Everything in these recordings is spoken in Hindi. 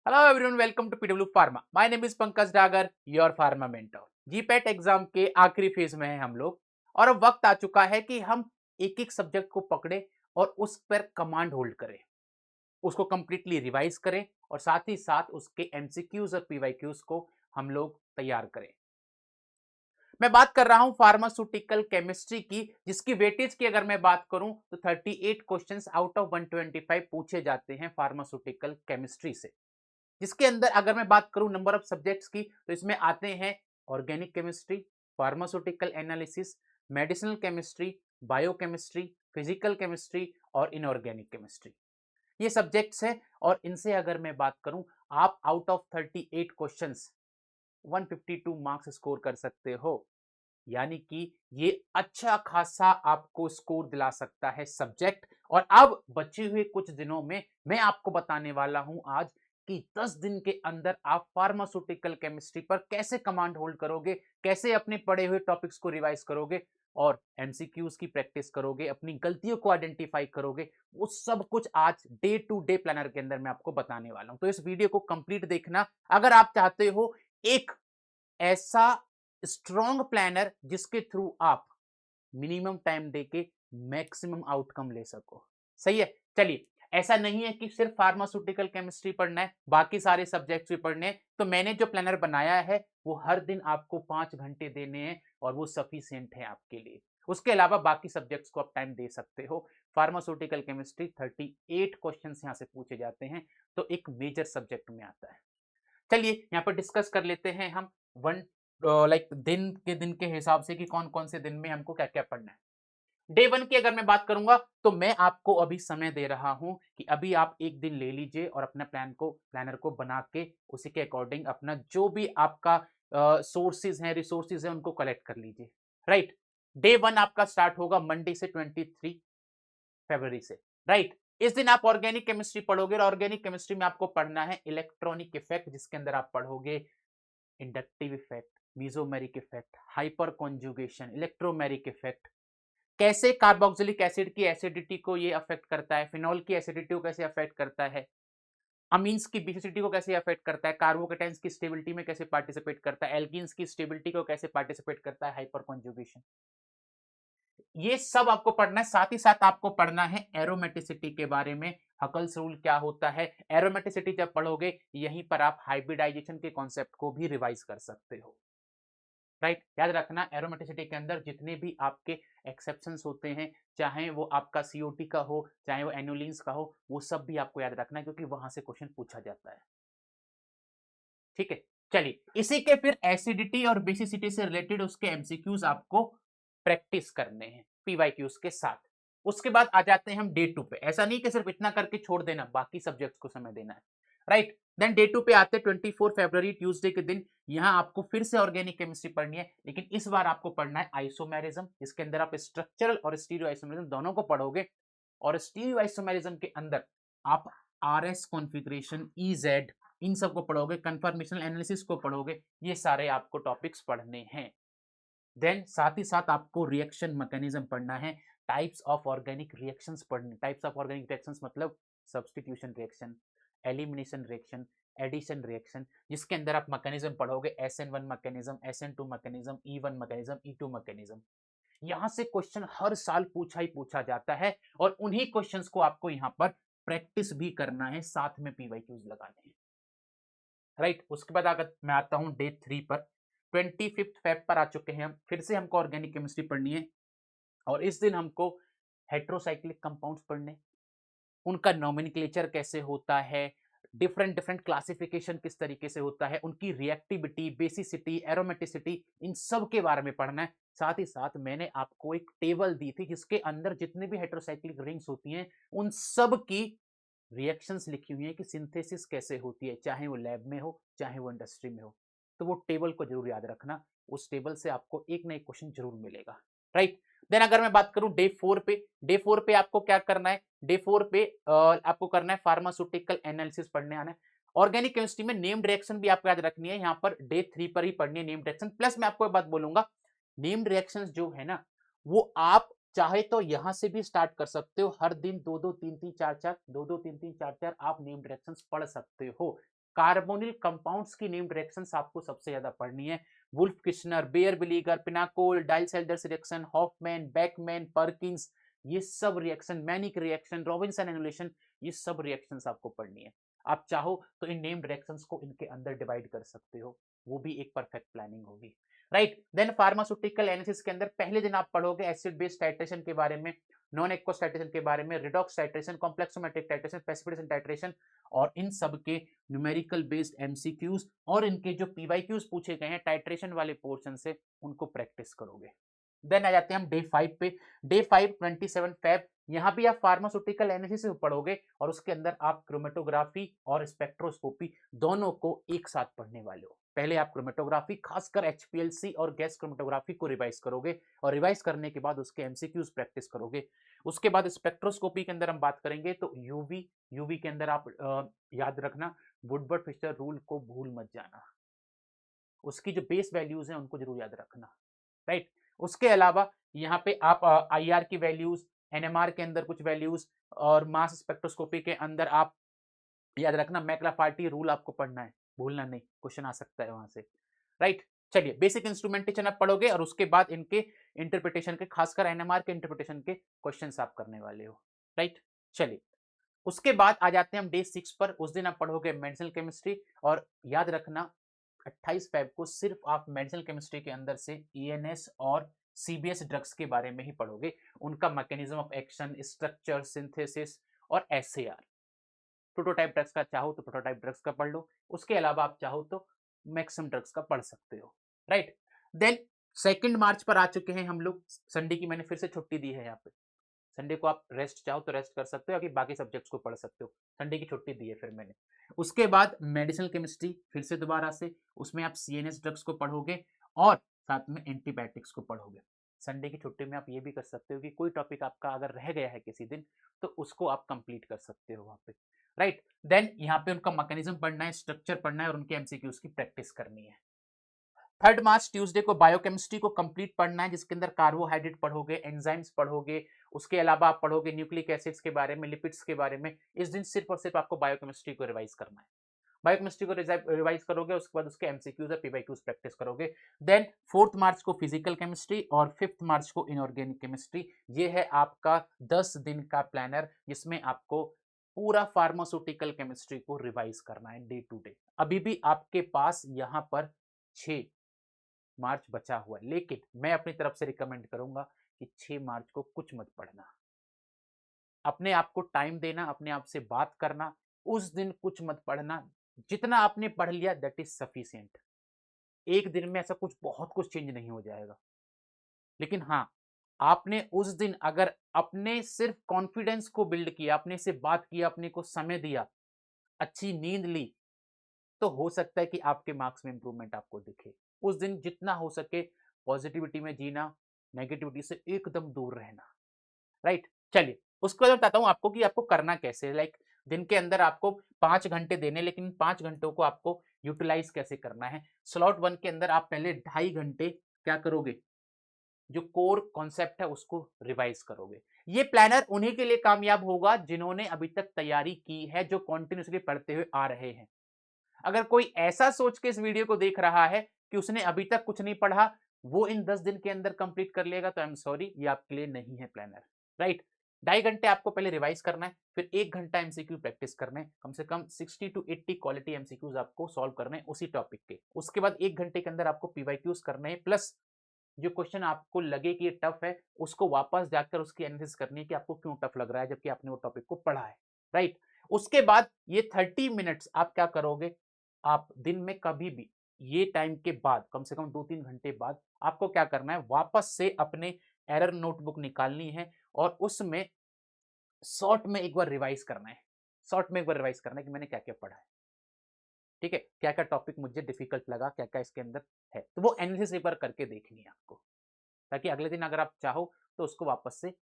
Hello everyone, welcome to PW pharma. My name is Pankaj Dagar, your pharma mentor. GPAT exam के आखिरी फेज में हैं हम लोग और अब वक्त आ चुका है कि हम एक एक सब्जेक्ट को पकड़े और उस पर कमांड होल्ड करें, उसको कंप्लीटली रिवाइज करें और साथ ही साथ उसके एमसीक्यूज और पीवाईक्यूज को हम लोग तैयार करें। मैं बात कर रहा हूं फार्मास्यूटिकल केमिस्ट्री की, जिसकी वेटेज की अगर मैं बात करूं तो 38 क्वेश्चंस आउट ऑफ 125 पूछे जाते हैं फार्मास्यूटिकल केमिस्ट्री से। जिसके अंदर अगर मैं बात करूं नंबर ऑफ सब्जेक्ट्स की तो इसमें आते हैं organic chemistry, pharmaceutical analysis, medicinal chemistry, biochemistry, physical chemistry और इनऑर्गेनिक केमिस्ट्री। ये सब्जेक्ट्स हैं और इनसे अगर मैं बात करूं, आप out of 38 questions 152 marks score कर सकते हो। यानी कि ये अच्छा खासा आपको स्कोर दिला सकता है सब्जेक्ट। और अब बचे हुए कुछ दिनों में मैं आपको बताने वाला हूं आज कि 10 दिन के अंदर आप फार्मास्यूटिकल केमिस्ट्री पर कैसे कमांड होल्ड करोगे, कैसे अपने पढ़े हुए टॉपिक्स को रिवाइज करोगे और एमसीक्यूज की प्रैक्टिस करोगे, अपनी गलतियों को आइडेंटिफाई करोगे। वो सब कुछ आज डे टू डे प्लानर के अंदर मैं आपको बताने वाला हूं, तो इस वीडियो को कंप्लीट देखना अगर आप चाहते हो एक ऐसा स्ट्रॉन्ग प्लानर जिसके थ्रू आप मिनिमम टाइम देके मैक्सिमम आउटकम ले सको। सही है। चलिए, ऐसा नहीं है कि सिर्फ फार्मास्यूटिकल केमिस्ट्री पढ़ना है, बाकी सारे सब्जेक्ट्स भी पढ़ने हैं। तो मैंने जो प्लानर बनाया है वो हर दिन आपको 5 घंटे देने हैं और वो सफिशियंट है आपके लिए। उसके अलावा बाकी सब्जेक्ट्स को आप टाइम दे सकते हो। फार्मास्यूटिकल केमिस्ट्री 38 क्वेश्चन यहाँ से पूछे जाते हैं, तो एक मेजर सब्जेक्ट में आता है। चलिए यहाँ पर डिस्कस कर लेते हैं हम वन दिन के हिसाब से कि कौन कौन से दिन में हमको क्या क्या पढ़ना है। डे वन की अगर मैं बात करूंगा तो मैं आपको अभी समय दे रहा हूं कि अभी आप एक दिन ले लीजिए और अपने प्लानर को बना के उसी के अकॉर्डिंग अपना जो भी आपका सोर्सेज हैं, रिसोर्सेज हैं, उनको कलेक्ट कर लीजिए। राइट। डे वन आपका स्टार्ट होगा मंडे से 23 फरवरी से। राइट। इस दिन आप ऑर्गेनिक केमिस्ट्री पढ़ोगे और ऑर्गेनिक केमिस्ट्री में आपको पढ़ना है इलेक्ट्रॉनिक इफेक्ट, जिसके अंदर आप पढ़ोगे inductive effect, mesomeric effect, hyper conjugation, electromeric effect, कैसे कार्बोक्सिलिक एसिड की एसिडिटी को ये अफेक्ट करता है, फिनॉल की एसिडिटी को कैसे अफेक्ट करता है, अमीन्स की बेसिसिटी को कैसे अफेक्ट करता है, कार्बोकेटाइंस की स्टेबिलिटी में कैसे पार्टिसिपेट करता है, एल्कीन्स की स्टेबिलिटी को कैसे पार्टिसिपेट करता है, हाइपर कॉन्जुगेशन। ये सब आपको पढ़ना है। साथ ही साथ आपको पढ़ना है एरोमेटिसिटी के बारे में, हकल्स रूल क्या होता है। एरोमेटिसिटी जब पढ़ोगे यहीं पर आप हाइब्रिडाइजेशन के कॉन्सेप्ट को भी रिवाइज कर सकते हो। राइट। याद रखना, एरोमेटिसिटी के अंदर जितने भी आपके एक्सेप्शंस होते हैं, चाहे वो आपका सीओटी का हो, चाहे वो एनुलिन्स का हो, वो सब भी आपको याद रखना है क्योंकि वहां से क्वेश्चन पूछा जाता है। ठीक है। चलिए, इसी के फिर एसिडिटी और बेसिसिटी से रिलेटेड उसके एमसीक्यूज आपको प्रैक्टिस करने हैं पीवाईक्यूज के साथ। उसके बाद आ जाते हैं हम डे टू पे। ऐसा नहीं कि सिर्फ इतना करके छोड़ देना, बाकी सब्जेक्ट्स को समय देना है। राइट। देन डे टू पे आते हैं 24 फरवरी ट्यूसडे के दिन। यहाँ आपको फिर से ऑर्गेनिक केमिस्ट्री पढ़नी है, लेकिन इस बार आपको पढ़ना है आइसोमेरिज्म, जिसके अंदर आप स्ट्रक्चरल और स्टीरियो आइसोमेरिज्म दोनों को पढ़ोगे। और स्टीरियो आइसोमेरिज्म के अंदर आप आर एस कॉन्फिग्रेशन, EZ, इन सब को पढ़ोगे, कंफर्मेशनल एनालिसिस को पढ़ोगे। ये सारे आपको टॉपिक्स पढ़ने हैं। देन साथ ही साथ आपको रिएक्शन मैकेनिज्म पढ़ना है, टाइप्स ऑफ ऑर्गेनिक रिएक्शंस पढ़ने। टाइप्स ऑफ ऑर्गेनिक रिएक्शंस मतलब substitution reaction, elimination reaction, addition reaction, जिसके अंदर आप मैकेनिज्म पढ़ोगे, SN1 mechanism, SN2 mechanism, E1 mechanism, E2 mechanism. यहां से क्वेश्चन हर साल पूछा ही पूछा जाता है और उन्हीं क्वेश्चंस को आपको यहां पर प्रैक्टिस भी करना है, साथ में पीवाईक्यूज लगाने हैं। राइट। उसके बाद अगर मैं आता हूं डे 3 पर, 25 फेब पर आ चुके हैं हम। फिर से हमको ऑर्गेनिक केमिस्ट्री पढ़नी है और इस दिन हमको हेट्रोसाइक्लिक कंपाउंड्स पढ़ने, उनका नोमेनक्लेचर कैसे होता है, डिफरेंट डिफरेंट क्लासिफिकेशन किस तरीके से होता है, उनकी रिएक्टिविटी, बेसिसिटी, एरोमेटिसिटी, इन सब के बारे में पढ़ना है। साथ ही साथ मैंने आपको एक टेबल दी थी जिसके अंदर जितने भी हेट्रोसाइक्लिक रिंग्स होती हैं उन सब की रिएक्शंस लिखी हुई है कि सिंथेसिस कैसे होती है, चाहे वो लैब में हो चाहे वो इंडस्ट्री में हो। तो वो टेबल को जरूर याद रखना, उस टेबल से आपको एक ना एक क्वेश्चन जरूर मिलेगा। राइट। देन अगर मैं बात करूं डे 4 पे, डे 4 पे आपको क्या करना है, डे 4 पे आपको करना है फार्मास्यूटिकल एनालिसिस पढ़ने आना है। ऑर्गेनिक केमिस्ट्री में नेम्ड रिएक्शन भी आपको याद रखनी है, यहाँ पर डे 3 पर ही पढ़नी है नेम्ड रिएक्शन। प्लस मैं आपको एक बात बोलूंगा, नेम्ड रिएक्शंस जो है ना, वो आप चाहे तो यहां से भी स्टार्ट कर सकते हो। हर दिन 2-2 3-3 4-4, 2-2 3-3 4-4 आप नेम्ड रिएक्शंस पढ़ सकते हो। कार्बोनिल कंपाउंड्स की नेम्ड रिएक्शंस आपको सबसे ज्यादा पढ़नी है। Wolff Kishner, Baeyer Villiger, pinacol, Diels Alders reaction, Hofmann, Beckmann, Perkins, ये सब reaction, Mannich reaction, Robinson annulation, ये सब रिएक्शंस आपको पढ़नी है। आप चाहो तो इन नेम्ड रिएक्शंस को इनके अंदर डिवाइड कर सकते हो, वो भी एक परफेक्ट प्लानिंग होगी, राइट। देन फार्मास्यूटिकल एनालिसिस के अंदर पहले दिन आप पढ़ोगे एसिड बेस टाइट्रेशन के बारे में, नॉन एक्वस टाइट्रेशन के बारे में, redox titration, complexometric titration, precipitation titration, और इन सब के न्यूमेरिकल बेस्ड एमसीक्यूज और इनके जो पीवाईक्यूज पूछे गए हैं टाइट्रेशन वाले पोर्शन से, उनको प्रैक्टिस करोगे। देन आ जाते हैं हम डे 5 पे। डे 5 27 फेब, यहाँ भी आप फार्मास्यूटिकल एनालिसिस पढ़ोगे और उसके अंदर आप क्रोमेटोग्राफी और स्पेक्ट्रोस्कोपी दोनों को एक साथ पढ़ने वाले हो। पहले आप क्रोमेटोग्राफी, खासकर एचपीएलसी और गैस क्रोमेटोग्राफी को रिवाइज करोगे, और रिवाइज करने के बाद उसके एमसीक्यूज प्रैक्टिस करोगे। उसके बाद स्पेक्ट्रोस्कोपी के अंदर हम बात करेंगे तो यूवी के अंदर आप याद रखना, वुडवर्ड फिशर रूल को भूल मत जाना, उसकी जो बेस वैल्यूज हैं उनको जरूर याद रखना, राइट। उसके अलावा यहाँ पे आप आईआर की वैल्यूज, एनएमआर के अंदर कुछ वैल्यूज, और मास स्पेक्ट्रोस्कोपी के अंदर आप याद रखना मैक्लाफार्टी रूल आपको पढ़ना है, भूलना नहीं, क्वेश्चन आ सकता है वहां से, राइट। चलिए, बेसिक इंस्ट्रूमेंटेशन आप पढ़ोगे और उसके बाद इनके इंटरप्रिटेशन के, खासकर एनएमआर के इंटरप्रिटेशन के क्वेश्चंस आप करने वाले हो, राइट। चलिए, उसके बाद आ जाते हैं हम डे 6 पर। उस दिन आप पढ़ोगे मेडिसिनल केमिस्ट्री, और याद रखना 28 फेब को सिर्फ आप मेडिसिनल केमिस्ट्री के अंदर से ईएनएस और सीबीएस ड्रग्स के बारे में ही पढ़ोगे, उनका mechanism of action, structure, synthesis और एसएआर। प्रोटोटाइप ड्रग्स का चाहो तो प्रोटोटाइप ड्रग्स का पढ़ लो, उसके अलावा आप चाहो तो मैक्सिमम ड्रग्स का पढ़ सकते हो, राइट। देन 2 मार्च पर आ चुके हैं हम लोग। संडे की मैंने फिर से छुट्टी दी है यहाँ पे, संडे को आप रेस्ट चाहो तो रेस्ट कर सकते हो, कि बाकी सब्जेक्ट्स को पढ़ सकते हो, संडे की छुट्टी दी है फिर मैंने। उसके बाद मेडिसिनल केमिस्ट्री फिर से दोबारा से, उसमें आप सीएनएस ड्रग्स को पढ़ोगे और साथ में एंटीबायोटिक्स को पढ़ोगे। संडे की छुट्टी में आप ये भी कर सकते हो कि कोई टॉपिक आपका अगर रह गया है किसी दिन तो उसको आप कंप्लीट कर सकते हो वहां पे, राइट। देन यहाँ पे उनका मैकेनिज्म पढ़ना है, स्ट्रक्चर पढ़ना है और उनके एमसीक्यूज की प्रैक्टिस करनी है। 3 मार्च ट्यूसडे को बायोकेमिस्ट्री को कंप्लीट पढ़ना है, जिसके अंदर कार्बोहाइड्रेट पढ़ोगे, एंजाइम्स पढ़ोगे, उसके अलावा आप पढ़ोगे न्यूक्लिक एसिड्स के बारे में, लिपिड्स के बारे में। इस दिन सिर्फ और सिर्फ आपको बायोकेमिस्ट्री को रिवाइज करना है, बायोकेमिस्ट्री को रिवाइज करोगे, उसके बाद उसके एमसीक्यूज और पीवाईक्यूज प्रैक्टिस करोगे। देन 4 मार्च को फिजिकल केमिस्ट्री और 5 मार्च को इनऑर्गेनिक केमिस्ट्री। ये है आपका 10 दिन का प्लानर, जिसमें आपको पूरा फार्मास्यूटिकल केमिस्ट्री को रिवाइज करना है डे टू डे। अभी भी आपके पास यहाँ पर 6 मार्च बचा हुआ है, लेकिन मैं अपनी तरफ से रिकमेंड करूंगा कि 6 मार्च को कुछ मत पढ़ना, अपने आप को टाइम देना, अपने आप से बात करना, उस दिन कुछ मत पढ़ना, जितना आपने पढ़ लिया दैट इज सफिशिएंट। एक दिन में ऐसा कुछ बहुत कुछ चेंज नहीं हो जाएगा, लेकिन हाँ, आपने उस दिन अगर अपने सिर्फ कॉन्फिडेंस को बिल्ड किया, अपने से बात किया, अपने को समय दिया, अच्छी नींद ली, तो हो सकता है कि आपके मार्क्स में इंप्रूवमेंट आपको दिखे। उस दिन जितना हो सके पॉजिटिविटी में जीना, नेगेटिविटी से एकदम दूर रहना, राइट। चलिए, उसके बाद बताता हूं आपको कि आपको करना कैसे, लाइक दिन के अंदर आपको 5 घंटे देने, लेकिन 5 घंटों को आपको यूटिलाइज कैसे करना है। स्लॉट 1 के अंदर आप पहले 2.5 घंटे क्या करोगे, जो कोर कॉन्सेप्ट है उसको रिवाइज करोगे। ये प्लानर उन्हीं के लिए कामयाब होगा जिन्होंने अभी तक तैयारी की है, जो कॉन्टिन्यूसली पढ़ते हुए आ रहे हैं। अगर कोई ऐसा सोच के इस वीडियो को देख रहा है कि उसने अभी तक कुछ नहीं पढ़ा, वो इन 10 दिन के अंदर कंप्लीट कर लेगा, तो आई एम सॉरी, ये आपके लिए नहीं है प्लानर, राइट। 2.5 घंटे आपको पहले रिवाइज करना है, फिर 1 घंटा एमसीक्यू प्रैक्टिस करना है, कम से कम 60 to 80 क्वालिटी एमसीक्यूज आपको सॉल्व करने हैं उसी टॉपिक के। उसके बाद 1 घंटे के अंदर आपको पीवाईक्यूज करने हैं, प्लस जो क्वेश्चन आपको लगे कि ये टफ है, उसको वापस जाकर उसकी एनालिसिस करनी है कि आपको क्यों टफ लग रहा है, जबकि आपने वो टॉपिक को पढ़ा है, राइट। उसके बाद ये 30 मिनट्स आप क्या करोगे, आप दिन में कभी भी ये टाइम के बाद कम से कम 2-3 घंटे बाद आपको क्या करना है, वापस से अपने एरर नोटबुक निकालनी है और उसमें शॉर्ट में एक बार रिवाइज करना है, शॉर्ट में एक बार रिवाइज करना है कि मैंने क्या क्या पढ़ा है, ठीक है, क्या क्या टॉपिक मुझे डिफिकल्ट लगा, क्या क्या इसके अंदर है, तो वो एनालिसिस एक बार करके देखनी है आपको, ताकि अगले दिन अगर आप चाहो तो उसको वापस से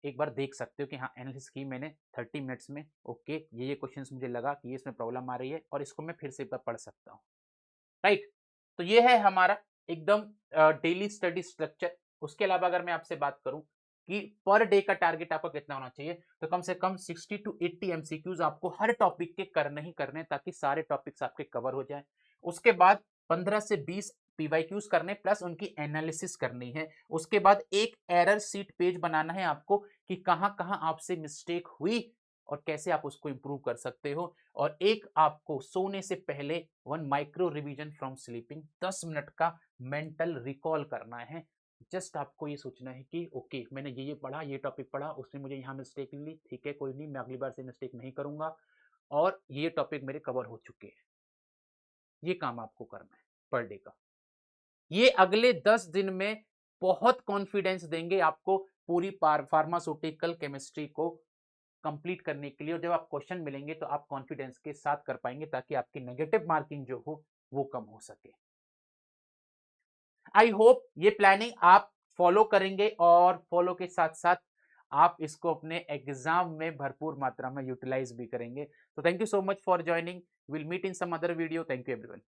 एक बार देख सकते हो कि हाँ, एनालिसिस की मैंने 30 मिनट्स में, ओके, ये क्वेश्चंस मुझे लगा कि ये इसमें प्रॉब्लम आ रही है और इसको मैं फिर से एक बार पढ़ सकता हूँ, राइट। तो ये है हमारा एकदम डेली स्टडी स्ट्रक्चर। उसके अलावा अगर मैं आपसे बात करूं कि पर डे का टारगेट आपका कितना होना चाहिए, तो कम से कम 60 टू 80 एमसीक्यूज आपको हर टॉपिक के करने ही करने, ताकि सारे टॉपिक्स आपके कवर हो जाए। उसके बाद 15 से 20 पीवाईक्यूज करने प्लस उनकी एनालिसिस करनी है। उसके बाद एक एरर सीट पेज बनाना है आपको कि कहां कहां आपसे मिस्टेक हुई और कैसे आप उसको इंप्रूव कर सकते हो। और एक आपको सोने से पहले 1 micro revision from sleeping, 10 minute का मेंटल रिकॉल करना है। जस्ट आपको ये सोचना है कि ओके मैंने ये पढ़ा, ये टॉपिक पढ़ा, उसने मुझे यहाँ मिस्टेक ली, ठीक है कोई नहीं, मैं अगली बार से मिस्टेक नहीं करूंगा और ये टॉपिक मेरे कवर हो चुके हैं। ये काम आपको करना है पर डे का। ये अगले 10 दिन में बहुत कॉन्फिडेंस देंगे आपको पूरी फार्मास्यूटिकल केमिस्ट्री को कंप्लीट करने के लिए। और जब आप क्वेश्चन मिलेंगे तो आप कॉन्फिडेंस के साथ कर पाएंगे, ताकि आपकी नेगेटिव मार्किंग जो हो वो कम हो सके। आई होप ये प्लानिंग आप फॉलो करेंगे और फॉलो के साथ साथ आप इसको अपने एग्जाम में भरपूर मात्रा में यूटिलाइज भी करेंगे। तो thank you so much for joining, will meet in some other video. Thank you everyone.